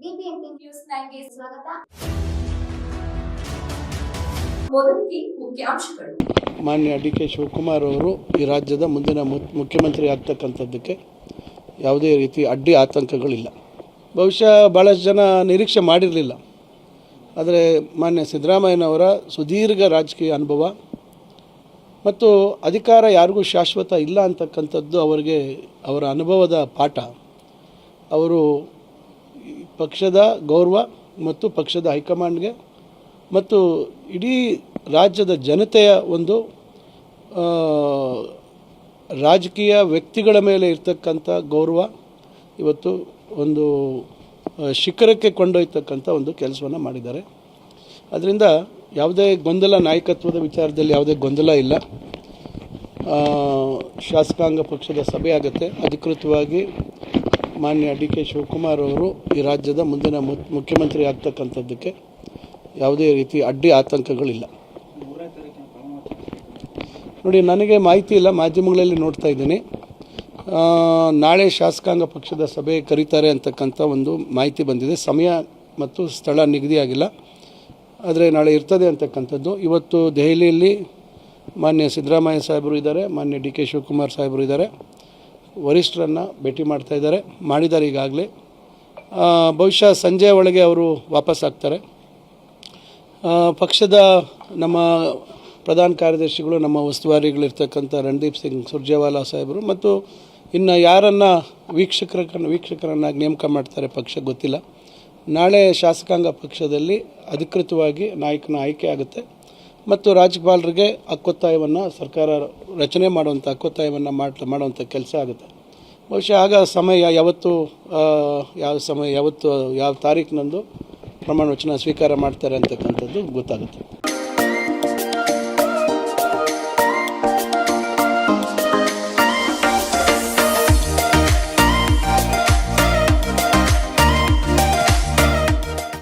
BBMP news 9ಗೆ ಸ್ವಾಗತ. ಮೊದಲಿಗೆ ಮುಖ್ಯಾಂಶಗಳು. ಮಾನ್ಯ ಡಿ.ಕೆ. ಶಿವಕುಮಾರ್ ಅವರು ಈ ರಾಜ್ಯದ ಮುಂದಿನ ಮುಖ್ಯಮಂತ್ರಿ ಆಗ್ತಕ್ಕಂಥದ್ದಕ್ಕೆ ಯಾವುದೇ ರೀತಿ ಅಡ್ಡಿ ಆತಂಕಗಳಿಲ್ಲ. ಬಹುಶಃ ಭಾಳಷ್ಟು ಜನ ನಿರೀಕ್ಷೆ ಮಾಡಿರಲಿಲ್ಲ. ಆದರೆ ಮಾನ್ಯ ಸಿದ್ದರಾಮಯ್ಯನವರ ಸುದೀರ್ಘ ರಾಜಕೀಯ ಅನುಭವ ಮತ್ತು ಅಧಿಕಾರ ಯಾರಿಗೂ ಶಾಶ್ವತ ಇಲ್ಲ ಅಂತಕ್ಕಂಥದ್ದು ಅವರ ಅನುಭವದ ಪಾಠ. ಅವರು ಪಕ್ಷದ ಗೌರವ ಮತ್ತು ಪಕ್ಷದ ಹೈಕಮಾಂಡ್ಗೆ ಮತ್ತು ಇಡೀ ರಾಜ್ಯದ ಜನತೆಯ ಒಂದು ರಾಜಕೀಯ ವ್ಯಕ್ತಿಗಳ ಮೇಲೆ ಇರ್ತಕ್ಕಂಥ ಗೌರವ ಇವತ್ತು ಒಂದು ಶಿಖರಕ್ಕೆ ಕೊಂಡೊಯ್ತಕ್ಕಂಥ ಒಂದು ಕೆಲಸವನ್ನು ಮಾಡಿದ್ದಾರೆ. ಅದರಿಂದ ಯಾವುದೇ ಗೊಂದಲ, ನಾಯಕತ್ವದ ವಿಚಾರದಲ್ಲಿ ಯಾವುದೇ ಗೊಂದಲ ಇಲ್ಲ. ಶಾಸಕಾಂಗ ಪಕ್ಷದ ಸಭೆ ಆಗುತ್ತೆ. ಅಧಿಕೃತವಾಗಿ ಮಾನ್ಯ ಡಿ.ಕೆ. ಶಿವಕುಮಾರ್ ಅವರು ಈ ರಾಜ್ಯದ ಮುಂದಿನ ಮುಖ್ಯಮಂತ್ರಿ ಆಗ್ತಕ್ಕಂಥದ್ದಕ್ಕೆ ಯಾವುದೇ ರೀತಿ ಅಡ್ಡಿ ಆತಂಕಗಳಿಲ್ಲ. ನೋಡಿ, ನನಗೆ ಮಾಹಿತಿ ಇಲ್ಲ, ಮಾಧ್ಯಮಗಳಲ್ಲಿ ನೋಡ್ತಾ ಇದ್ದೀನಿ. ನಾಳೆ ಶಾಸಕಾಂಗ ಪಕ್ಷದ ಸಭೆ ಕರೀತಾರೆ ಅಂತಕ್ಕಂಥ ಒಂದು ಮಾಹಿತಿ ಬಂದಿದೆ. ಸಮಯ ಮತ್ತು ಸ್ಥಳ ನಿಗದಿಯಾಗಿಲ್ಲ, ಆದರೆ ನಾಳೆ ಇರ್ತದೆ ಅಂತಕ್ಕಂಥದ್ದು. ಇವತ್ತು ದೆಹಲಿಯಲ್ಲಿ ಮಾನ್ಯ ಸಿದ್ದರಾಮಯ್ಯ ಸಾಹೇಬರು ಇದ್ದಾರೆ, ಮಾನ್ಯ ಡಿ.ಕೆ. ಶಿವಕುಮಾರ್ ಸಾಹೇಬರು ಇದ್ದಾರೆ. ವರಿಷ್ಠರನ್ನು ಭೇಟಿ ಮಾಡಿದ್ದಾರೆ ಈಗಾಗಲೇ. ಬಹುಶಃ ಸಂಜೆ ಒಳಗೆ ಅವರು ವಾಪಸ್ ಆಗ್ತಾರೆ. ಪಕ್ಷದ ನಮ್ಮ ಪ್ರಧಾನ ಕಾರ್ಯದರ್ಶಿಗಳು, ನಮ್ಮ ಉಸ್ತುವಾರಿಗಳಿರ್ತಕ್ಕಂಥ ರಣದೀಪ್ ಸಿಂಗ್ ಸುರ್ಜೇವಾಲಾ ಸಾಹೇಬರು ಮತ್ತು ಇನ್ನು ಯಾರನ್ನು ವೀಕ್ಷಕರನ್ನಾಗಿ ನೇಮಕ ಮಾಡ್ತಾರೆ ಪಕ್ಷ ಗೊತ್ತಿಲ್ಲ. ನಾಳೆ ಶಾಸಕಾಂಗ ಪಕ್ಷದಲ್ಲಿ ಅಧಿಕೃತವಾಗಿ ನಾಯಕನ ಆಯ್ಕೆ ಆಗುತ್ತೆ ಮತ್ತು ರಾಜ್ಯಪಾಲರಿಗೆ ಹಕ್ಕೊತ್ತಾಯವನ್ನು ಸರ್ಕಾರ ರಚನೆ ಮಾಡುವಂಥ ಹಕ್ಕೊತ್ತಾಯವನ್ನು ಮಾಡುವಂಥ ಕೆಲಸ ಆಗುತ್ತೆ. ಬಹುಶಃ ಆಗ ಸಮಯ ಯಾವ ತಾರೀಕಿನಂದು ಪ್ರಮಾಣ ವಚನ ಸ್ವೀಕಾರ ಮಾಡ್ತಾರೆ ಅಂತಕ್ಕಂಥದ್ದು ಗೊತ್ತಾಗುತ್ತೆ.